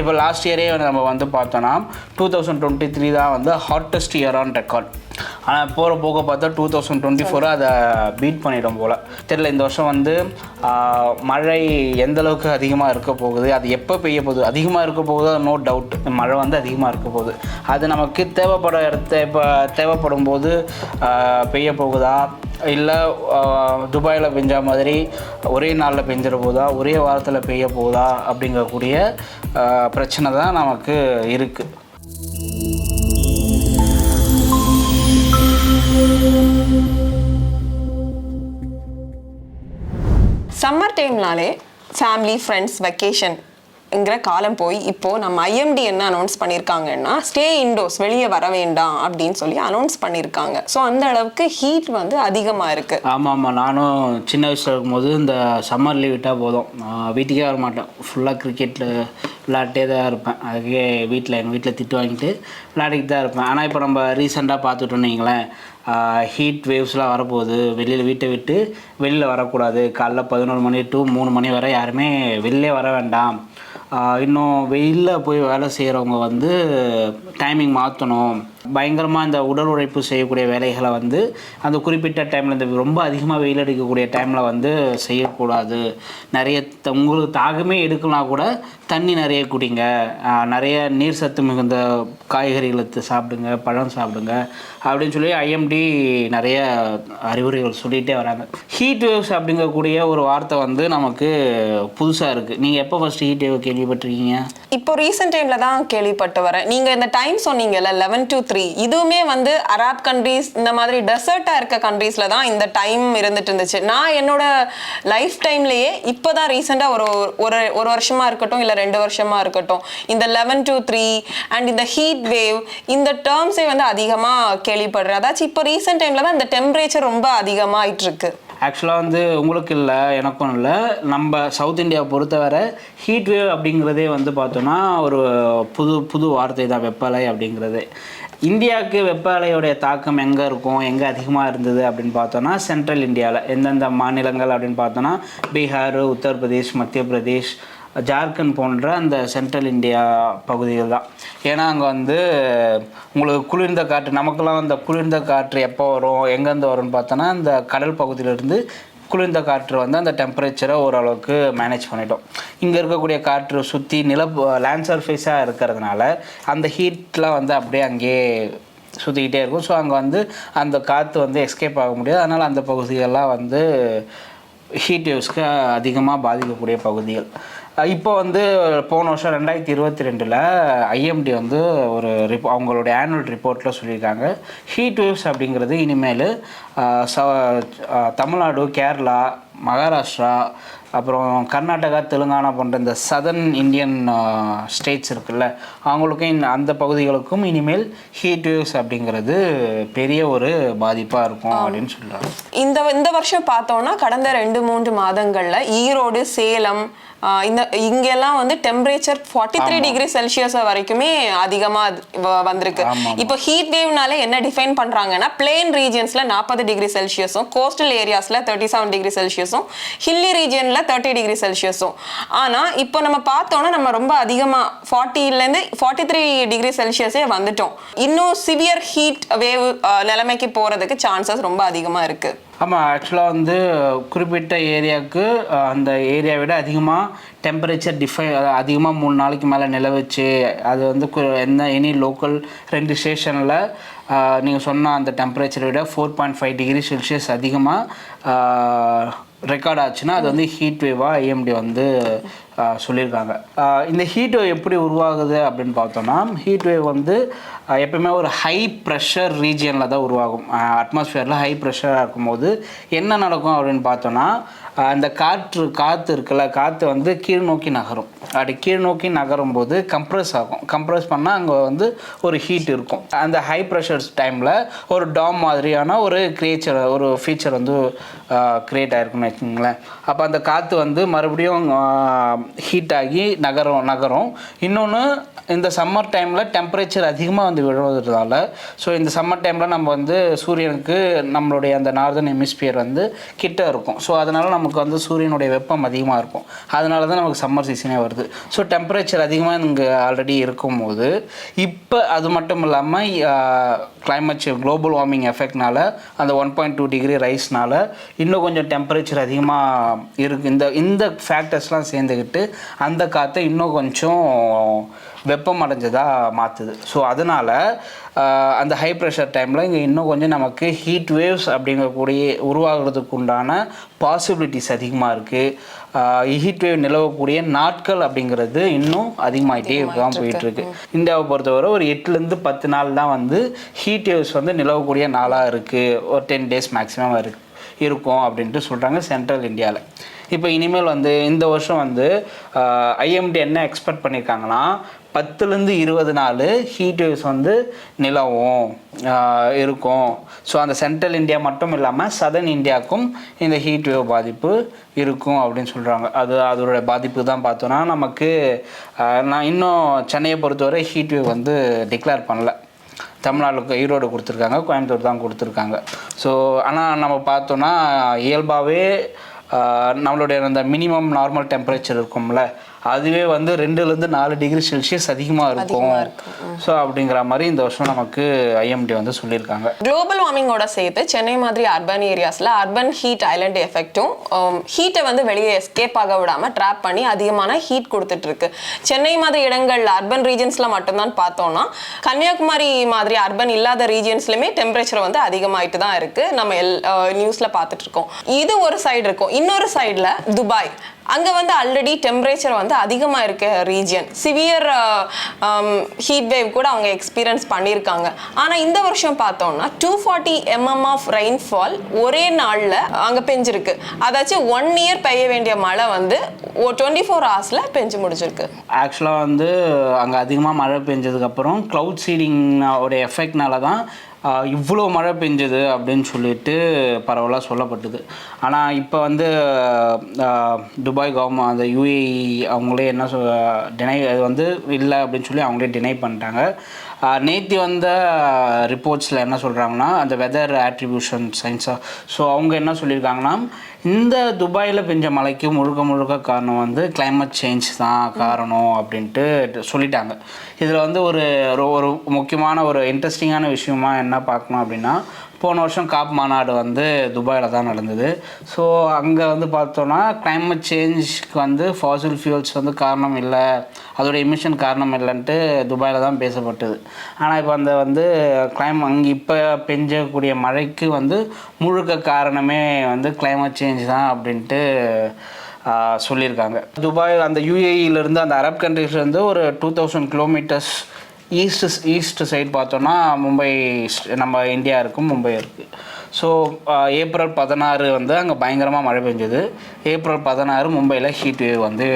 இப்போ லாஸ்ட் இயரே நம்ம வந்து பார்த்தோன்னா 2023 தான் வந்து ஹாட்டஸ்ட் இயர் ஆன் ரெக்கார்ட். ஆனால் போக பார்த்தா 2024 அதை பீட் பண்ணிடும் போல் தெரியல. இந்த வருஷம் வந்து மழை எந்த அளவுக்கு அதிகமாக இருக்க போகுது, அது எப்போ பெய்ய போகுது, அதிகமாக இருக்க போகுது, நோ டவுட் மழை வந்து அதிகமாக இருக்க போகுது. அது நமக்கு தேவைப்படும் போது பெய்ய போகுதா, இல்லை துபாயில் பெஞ்ச மாதிரி ஒரே நாளில் பெஞ்சிட போகுதா, ஒரே வாரத்தில் பெய்ய போகுதா அப்படிங்கக்கூடிய பிரச்சனை தான் நமக்கு இருக்குது. சம்மர் டைம்னாலே ஃபேமிலி ஃப்ரெண்ட்ஸ் வெக்கேஷன்ங்கிற காலம் போய் இப்போது நம்ம ஐஎம்டி என்ன அனௌன்ஸ் பண்ணியிருக்காங்கன்னா ஸ்டே இன்டோர்ஸ், வெளியே வர வேண்டாம் அப்படின்னு சொல்லி அனௌன்ஸ் பண்ணியிருக்காங்க. ஸோ அந்த அளவுக்கு ஹீட் வந்து அதிகமாக இருக்குது. ஆமாம், நானும் சின்ன வயசில் இருக்கும்போது இந்த சம்மர் லீவ் விட்டால் போதும் வீட்டுக்கே வர மாட்டேன். ஃபுல்லாக கிரிக்கெட்டில் விளையாட்டே தான் இருப்பேன். அதுக்கே எங்கள் வீட்டில் திட்டு வாங்கிட்டு விளையாடிக்கிட்டு தான் இருப்பேன். ஆனால் இப்போ நம்ம ரீசெண்டாக பார்த்துட்டோன்னு வைங்களேன், ஹீட் வேவ்ஸ்லாம் வரப்போகுது. வீட்டை விட்டு வெளியில் வரக்கூடாது. காலைல 11 மணி to 3 மணி வரை யாருமே வெளிலே வர வேண்டாம். இன்னும் வெயிலில் போய் வேலை செய்கிறவங்க வந்து டைமிங் மாற்றணும். பயங்கரமாக இந்த உடல் உழைப்பு செய்யக்கூடிய வேலைகளை வந்து அந்த குறிப்பிட்ட டைமில், இந்த ரொம்ப அதிகமாக வெயில் அடிக்கக்கூடிய டைமில் வந்து செய்யக்கூடாது. நிறைய உங்களுக்கு தாகமே எடுக்கலாம் கூட தண்ணி நிறைய குடிங்க, நிறைய நீர் சத்து மிகுந்த காய்கறிகளை சாப்பிடுங்க, பழம் சாப்பிடுங்க அப்படின்னு சொல்லி ஐஎம்டி நிறைய அறிவுரைகள் சொல்லிகிட்டே வராங்க. ஹீட் வேவ்ஸ் அப்படிங்கக்கூடிய ஒரு வார்த்தை வந்து நமக்கு புதுசாக இருக்குது. நீங்கள் எப்போ ஃபஸ்ட்டு ஹீட் வேவ் கேள்விப்பட்டிருக்கீங்க? இப்போ ரீசெண்ட் டைமில் தான் கேள்விப்பட்டு வரேன். நீங்கள் இந்த டைம் சொன்னீங்கல்ல 11 to 3, இதுவுமே வந்து அரப் கண்ட்ரீஸ் இந்த மாதிரி டெசர்ட்டாக இருக்க கண்ட்ரீஸில் தான் இந்த டைம் இருந்துட்டு இருந்துச்சு. நான் என்னோட லைஃப் டைம்லேயே இப்போ தான் ரீசெண்டாக ஒரு வருஷமாக இருக்கட்டும், இல்லை 2 வருஷமாக இருக்கட்டும், இந்த 11 to 3 அண்ட் இந்த ஹீட் வேவ் இந்த டேர்ம்ஸே வந்து அதிகமாக கேள்விப்படுறேன். அதாச்சும் இப்போ ரீசெண்ட் டைமில் தான் இந்த டெம்பரேச்சர் ரொம்ப அதிகமாகிட்டு இருக்கு. ஆக்சுவலாக வந்து உங்களுக்கு இல்லை, எனக்கும் இல்லை, நம்ம சவுத் இந்தியாவை பொறுத்தவரை ஹீட் வேவ் அப்படிங்கிறதே வந்து பார்த்தோன்னா ஒரு புது வார்த்தை தான், வெப்பஅலை அப்படிங்கிறது. இந்தியாவுக்கு வெப்ப அலையோடைய தாக்கம் எங்கே இருக்கும், எங்கே அதிகமாக இருந்தது அப்படின்னு பார்த்தோன்னா சென்ட்ரல் இந்தியாவில் எந்தெந்த மாநிலங்கள் அப்படின்னு பார்த்தோன்னா பீகார், உத்தரப்பிரதேஷ், மத்திய பிரதேஷ், ஜார்க்கண்ட் போன்ற அந்த சென்ட்ரல் இந்தியா பகுதிகள் தான். ஏன்னா அங்கே வந்து உங்களுக்கு குளிர்ந்த காற்று, நமக்கெல்லாம் அந்த குளிர்ந்த காற்று எப்போ வரும், எங்கேருந்து வரும்னு பார்த்தோன்னா இந்த கடல் பகுதியிலேருந்து குளிர்ந்த காற்று வந்து அந்த டெம்பரேச்சரை ஓரளவுக்கு மேனேஜ் பண்ணிட்டோம். இங்கே இருக்கக்கூடிய காற்று சுற்றி லேண்ட் சர்ஃபேஸாக இருக்கிறதுனால அந்த ஹீட்லாம் வந்து அப்படியே அங்கேயே சுற்றிக்கிட்டே இருக்கும். ஸோ அங்கே வந்து அந்த காற்று வந்து எஸ்கேப் ஆக முடியாது. அதனால் அந்த பகுதிகளெலாம் வந்து ஹீட் வேவ்ஸ்க்கு அதிகமாக பாதிக்கக்கூடிய பகுதிகள். இப்போ வந்து போன வருஷம் 2022 ஐஎம்டி வந்து ஒரு அவங்களுடைய ஆனுவல் ரிப்போர்ட்டில் சொல்லியிருக்காங்க, ஹீட் வேவ்ஸ் அப்படிங்கிறது இனிமேல் தமிழ்நாடு, கேரளா, மகாராஷ்டிரா, அப்புறம் கர்நாடகா, தெலுங்கானா போன்ற இந்த சதர்ன் இந்தியன் ஸ்டேட்ஸ் இருக்குல்ல, அவங்களுக்கும் அந்த பகுதிகளுக்கும் இனிமேல் ஹீட் வேவ்ஸ் அப்படிங்கிறது பெரிய ஒரு பாதிப்பாக இருக்கும் அப்படின்னு சொல்கிறாங்க. இந்த வருஷம் பார்த்தோன்னா கடந்த 2-3 மாதங்களில் ஈரோடு, சேலம் இங்கெல்லாம் வந்து டெம்பரேச்சர் 43 டிகிரி செல்சியஸ் வரைக்குமே அதிகமாக வந்திருக்கு. இப்போ ஹீட் வேவ்னால என்ன டிஃபைன் பண்ணுறாங்கன்னா பிளேன் ரீஜியன்ஸில் 40 டிகிரி செல்சியஸும், கோஸ்டல் ஏரியாஸில் 37 டிகிரி செல்சியஸும், ஹில்லி ரீஜியனில் 30 டிகிரி செல்சியஸும். ஆனால் இப்போ நம்ம பார்த்தோன்னா நம்ம ரொம்ப அதிகமாக 40லேருந்து 43 டிகிரி செல்சியஸே வந்துட்டோம். இன்னும் சிவியர் ஹீட் வேவ் நிலைமைக்கு போகிறதுக்கு சான்சஸ் ரொம்ப அதிகமாக இருக்குது. ஆமாம், ஆக்சுவலாக வந்து குறிப்பிட்ட ஏரியாவுக்கு அந்த ஏரியா விட அதிகமாக டெம்பரேச்சர் அதிகமாக 3 நாளைக்கு மேலே நிலவச்சு அது வந்து எனி லோக்கல் 2 ஸ்டேஷனில் நீங்கள் சொன்ன அந்த டெம்பரேச்சரை விட 4.5 டிகிரி செல்சியஸ் அதிகமாக ரெக்கார்ட் ஆச்சுன்னா அது வந்து ஹீட் வேவாக ஐஎம்டி வந்து சொல்லியிருக்காங்க. இந்த ஹீட் வேவ் எப்படி உருவாகுது அப்படின்னு பார்த்தோன்னா, ஹீட் வேவ் வந்து எப்பவுமே ஒரு ஹை ப்ரெஷர் ரீஜியனில் தான் உருவாகும். அட்மாஸ்ஃபியரில் ஹை ப்ரெஷராக இருக்கும்போது என்ன நடக்கும் அப்படின்னு பார்த்தோன்னா, அந்த காற்று இருக்குல்ல, காற்று வந்து கீழ் நோக்கி நகரும். அப்படி கீழ் நோக்கி நகரும் போது கம்ப்ரெஸ் ஆகும். கம்ப்ரெஸ் பண்ணால் அங்கே வந்து ஒரு ஹீட் இருக்கும். அந்த ஹை ப்ரெஷர்ஸ் டைமில் ஒரு டாம் மாதிரியான ஒரு ஃபீச்சர் வந்து க்ரியேட் ஆகிருக்குன்னு வச்சுக்கோங்களேன். அப்போ அந்த காற்று வந்து மறுபடியும் ஹீட் ஆகி நகரும். இன்னொன்று இந்த சம்மர் டைமில் டெம்பரேச்சர் அதிகமாக வந்து விழுவதுனால, ஸோ இந்த சம்மர் டைமில் நம்ம வந்து சூரியனுக்கு நம்மளுடைய அந்த நார்தர்ன் ஹெமிஸ்பியர் வந்து கிட்ட இருக்கும். ஸோ அதனால் நமக்கு வந்து சூரியனுடைய வெப்பம் அதிகமாக இருக்கும். அதனால தான் நமக்கு சம்மர் சீசனே வருது. ஸோ டெம்பரேச்சர் அதிகமாக இங்கே ஆல்ரெடி இருக்கும்போது, இப்போ அது மட்டும் இல்லாமல் கிளைமேட் குளோபல் வார்மிங் எஃபெக்ட்னால அந்த 1.2 டிகிரி ரைஸ்னால இன்னும் கொஞ்சம் டெம்பரேச்சர் அதிகமாக இருக்குது. இந்த ஃபேக்டர்ஸ்லாம் சேர்ந்துக்கிட்டு அந்த காற்றை இன்னும் கொஞ்சம் வெப்பம் அடைஞ்சதாக மாற்றுது. ஸோ அதனால் அந்த ஹை ப்ரெஷர் டைமில் இங்கே இன்னும் கொஞ்சம் நமக்கு ஹீட் வேவ்ஸ் அப்படிங்கக்கூடிய உருவாகிறதுக்கு உண்டான பாசிபிலிட்டிஸ் அதிகமாக இருக்குது. ஹீட் வேவ் நிலவக்கூடிய நாட்கள் அப்படிங்கிறது இன்னும் அதிகமாகிட்டே தான் போயிட்டுருக்கு. இந்தியாவை பொறுத்தவரை ஒரு 8லேருந்து 10 நாள் தான் வந்து ஹீட் வேவ்ஸ் வந்து நிலவக்கூடிய நாளாக இருக்குது. ஒரு 10 days மேக்ஸிமம் இருக்கும் அப்படின்ட்டு சொல்கிறாங்க சென்ட்ரல் இந்தியாவில். இப்போ இனிமேல் வந்து இந்த வருஷம் வந்து ஐஎம்டி என்ன எக்ஸ்பெக்ட் பண்ணியிருக்காங்கன்னா 10லேருந்து 20 நாள் ஹீட் வேவ்ஸ் வந்து நிலவும் இருக்கும். ஸோ அந்த சென்ட்ரல் இந்தியா மட்டும் இல்லாமல் சதர்ன் இந்தியாவுக்கும் இந்த ஹீட் வேவ் பாதிப்பு இருக்கும் அப்படின்னு சொல்கிறாங்க. அதோட பாதிப்பு தான் பார்த்தோன்னா நமக்கு நான் இன்னும் சென்னையை பொறுத்தவரை ஹீட் வேவ் வந்து டிக்ளேர் பண்ணல. தமிழ்நாடுக்கு ஈரோடு கொடுத்துருக்காங்க, கோயம்புத்தூர் தான் கொடுத்துருக்காங்க. ஸோ ஆனால் நம்ம பார்த்தோன்னா இயல்பாகவே நம்மளுடைய அந்த மினிமம் நார்மல் டெம்பரேச்சர் இருக்கும்ல, அதுவே வந்து 2லேருந்து 4 டிகிரி செல்சியஸ் அதிகமாக இருக்கும். ஸோ அப்படிங்கிற மாதிரி இந்த வருஷம் நமக்கு ஐஎம்டி வந்து சொல்லியிருக்காங்க. குளோபல் வார்மிங்கோட சேர்த்து சென்னை மாதிரி அர்பன் ஏரியாஸில் அர்பன் ஹீட் ஐலண்ட் எஃபெக்டும் ஹீட்டை வந்து வெளியே எஸ்கேப் ஆக விடாமல் ட்ராப் பண்ணி அதிகமான ஹீட் கொடுத்துட்ருக்கு. சென்னை மாதிரி இடங்களில் அர்பன் ரீஜன்ஸில் மட்டும்தான் பார்த்தோம்னா, கன்னியாகுமரி மாதிரி அர்பன் இல்லாத ரீஜன்ஸ்லையுமே டெம்பரேச்சர் வந்து அதிகமாகிட்டு தான் இருக்குது. நம்ம நியூஸில் பார்த்துட்ருக்கோம். இது ஒரு சைடு இருக்கும். இன்னொரு சைடில் துபாய், அங்கே வந்து ஆல்ரெடி டெம்பரேச்சர் வந்து அதிகமாக இருக்க ரீஜியன், சிவியர் ஹீட் வேவ் கூட அவங்க எக்ஸ்பீரியன்ஸ் பண்ணியிருக்காங்க. ஆனால் இந்த வருஷம் பார்த்தோம்னா 240 mm ஆஃப் ரெயின்ஃபால் ஒரே நாளில் அங்கே பெஞ்சிருக்கு. அதாச்சும் 1 year பெய்ய வேண்டிய மழை வந்து 24 hours பெஞ்சு முடிச்சிருக்கு. ஆக்சுவலாக வந்து அங்கே அதிகமாக மழை பெஞ்சதுக்கப்புறம் க்ளவுட் சீடிங் உடைய எஃபெக்ட்னால தான் இவ்வளோ மழை பெஞ்சது அப்படின்னு சொல்லிட்டு பரவலாக சொல்லப்பட்டது. ஆனால் இப்போ வந்து துபாய் கவர்மெண்ட் அந்த யூஏஇ அவங்களே என்ன டினை அது வந்து இல்லை அப்படின்னு சொல்லி அவங்களே டினை பண்ணிட்டாங்க. நேற்று வந்த ரிப்போர்ட்ஸில் என்ன சொல்கிறாங்கன்னா, அந்த வெதர் ஆட்ரிபியூஷன் சயின்ஸாக, ஸோ அவங்க என்ன சொல்லியிருக்காங்கன்னா, இந்த துபாயில் பெஞ்ச மழைக்கு முழுக்க காரணம் வந்து கிளைமேட் சேஞ்ச் தான் காரணம் அப்படின்ட்டு சொல்லிட்டாங்க. இதில் வந்து ஒரு முக்கியமான ஒரு இன்ட்ரெஸ்டிங்கான விஷயமா என்ன பார்க்கணும் அப்படின்னா, போன வருஷம் காப் மாநாடு வந்து துபாயில் தான் நடந்தது. ஸோ அங்கே வந்து பார்த்தோன்னா கிளைமேட் சேஞ்சுக்கு வந்து ஃபாசில் ஃபியூல்ஸ் வந்து காரணம் இல்லை, அதோட எமிஷன் காரணம் இல்லைன்ட்டு துபாயில் தான் பேசப்பட்டது. ஆனால் இப்போ அந்த வந்து அங்கே இப்போ பெஞ்சக்கூடிய மழைக்கு வந்து முழுக்க காரணமே வந்து கிளைமேட் சேஞ்ச் தான் அப்படின்ட்டு சொல்லியிருக்காங்க. துபாய் அந்த யூஏஇலேருந்து அந்த அரப் கண்ட்ரிஸ்லேருந்து ஒரு 2000 kilometers ஈஸ்ட் சைட் பார்த்தோன்னா மும்பை, நம்ம இந்தியா இருக்கும், மும்பை இருக்குது. ஸோ ஏப்ரல் 16 வந்து அங்கே பயங்கரமாக மழை பெஞ்சது. ஏப்ரல் 16 மும்பையில் ஹீட் வேவ் வந்து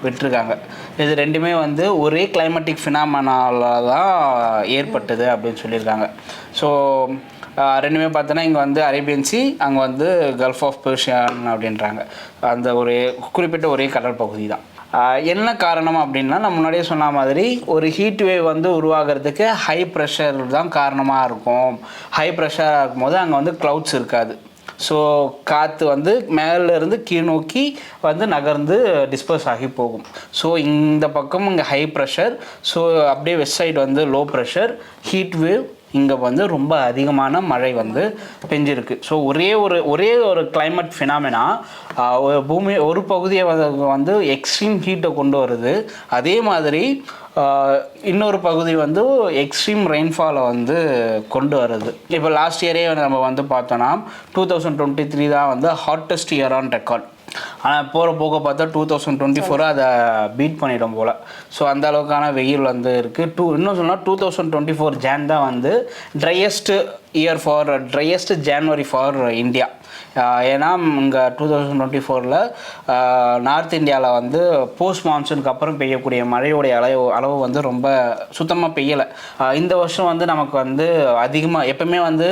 விட்டுருக்காங்க. இது ரெண்டுமே வந்து ஒரே கிளைமேட்டிக் ஃபினாமினால தான் ஏற்பட்டது அப்படின்னு சொல்லியிருக்காங்க. ஸோ ரெண்டுமே பார்த்தோன்னா இங்கே வந்து அரேபியன் சி, அங்கே வந்து கல்ஃப் ஆஃப் பெர்ஷியன் அப்படின்றாங்க. அந்த ஒரு குறிப்பிட்ட ஒரே கடல் பகுதி தான். என்ன காரணம் அப்படின்னா, நான் முன்னாடியே சொன்ன மாதிரி ஒரு ஹீட் வேவ் வந்து உருவாகிறதுக்கு ஹை ப்ரெஷர் தான் காரணமாக இருக்கும். ஹை ப்ரெஷராக இருக்கும்போது அங்கே வந்து க்ளவுட்ஸ் இருக்காது. ஸோ காற்று வந்து மேலேருந்து கீழ் நோக்கி வந்து நகர்ந்து டிஸ்பர்ஸ் ஆகி போகும். ஸோ இந்த பக்கம் இங்கே ஹை ப்ரெஷர், ஸோ அப்படியே வெஸ்ட் சைடு வந்து லோ ப்ரெஷர், ஹீட் வேவ் இங்கே வந்து ரொம்ப அதிகமான மழை வந்து பெஞ்சிருக்கு. ஸோ ஒரே ஒரு கிளைமேட் ஃபினாமினா பூமி ஒரு பகுதியை வந்து எக்ஸ்ட்ரீம் ஹீட்டை கொண்டு வருது. அதே மாதிரி இன்னொரு பகுதி வந்து எக்ஸ்ட்ரீம் ரெயின்ஃபாலை வந்து கொண்டு வருது. இப்போ லாஸ்ட் இயரே நம்ம வந்து பார்த்தோன்னா 2023 தான் வந்து ஹாட்டஸ்ட் இயர் ஆன் ரெக்கார்ட். ஆனால் போக பார்த்தா 2024 அதை பீட் பண்ணிடும் போல். ஸோ அந்த அளவுக்கான வெயில் வந்து இருக்குது. இன்னும் சொன்னால் 2024 ஜான் தான் வந்து ட்ரையஸ்ட் ஜான்வரி ஃபார் இந்தியா. ஏன்னா இங்கே 2024 நார்த் இந்தியாவில் வந்து போஸ்ட் மான்சூனுக்கு அப்புறம் பெய்யக்கூடிய மழையோடைய அளவு வந்து ரொம்ப சுத்தமாக பெய்யலை. இந்த வருஷம் வந்து நமக்கு வந்து அதிகமாக எப்பவுமே வந்து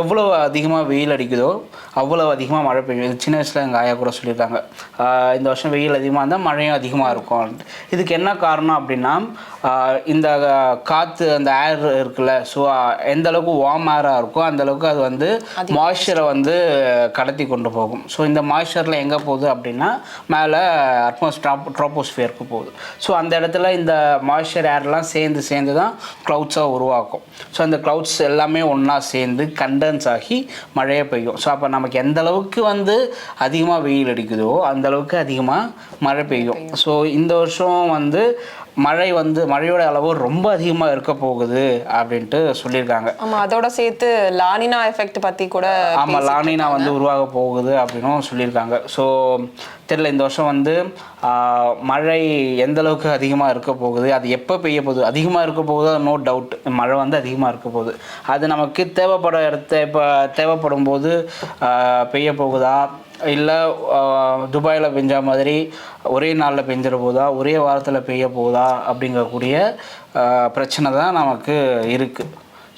எவ்வளோ அதிகமாக வெயில் அடிக்குதோ அவ்வளோ அதிகமாக மழை பெய்யும். இது சின்ன வயசில் எங்கள் ஆயா கூட சொல்லியிருக்காங்க. இந்த வருஷம் வெயில் அதிகமாக இருந்தால் மழையும் அதிகமாக இருக்கும். இதுக்கு என்ன காரணம் அப்படின்னா இந்த காற்று அந்த ஏர் இருக்குல்ல, ஸோ எந்த அளவுக்கு வார்ம் ஏராக இருக்கோ அந்தளவுக்கு அது வந்து மாய்ஸ்சரை வந்து கடத்தி கொண்டு போகும். ஸோ இந்த மாய்ஸ்சரில் எங்கே போகுது அப்படின்னா மேலே ட்ராப்போஸ்பியருக்கு போகுது. ஸோ அந்த இடத்துல இந்த மாய்ஸ்சர் ஏர்லாம் சேர்ந்து தான் க்ளவுட்ஸாக உருவாக்கும். ஸோ அந்த க்ளவுட்ஸ் எல்லாமே ஒன்றா சேர்ந்து கண்டென்ஸ் ஆகி மழையை பெய்யும். ஸோ அப்போ நமக்கு எந்த அளவுக்கு வந்து அதிகமாக வெயில் அடிக்குதோ அந்தளவுக்கு அதிகமாக மழை பெய்யும். ஸோ இந்த வருஷம் வந்து மழையோட அளவு ரொம்ப அதிகமாக இருக்க போகுது அப்படின்ட்டு சொல்லியிருக்காங்க. ஆமாம், அதோட சேர்த்து லானினா எஃபெக்ட் பற்றி கூட. ஆமாம், லானினா வந்து உருவாக போகுது அப்படின்னும் சொல்லியிருக்காங்க. ஸோ தெரியல இந்த வருஷம் வந்து மழை எந்த அளவுக்கு அதிகமாக இருக்க போகுது, அது எப்போ பெய்ய போகுது, அதிகமாக இருக்க போகுது, நோ டவுட் மழை வந்து அதிகமாக இருக்க போகுது. அது நமக்கு தேவைப்படும் போது பெய்ய போகுதா, இல்லை துபாயில் பெஞ்ச மாதிரி ஒரே நாளில் பெஞ்சிட போகுதா, ஒரே வாரத்தில் பெய்ய போகுதா அப்படிங்கக்கூடிய பிரச்சனை தான் நமக்கு இருக்குது.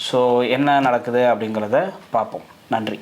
ஸோ என்ன நடக்குது அப்படிங்கிறத பார்ப்போம். நன்றி.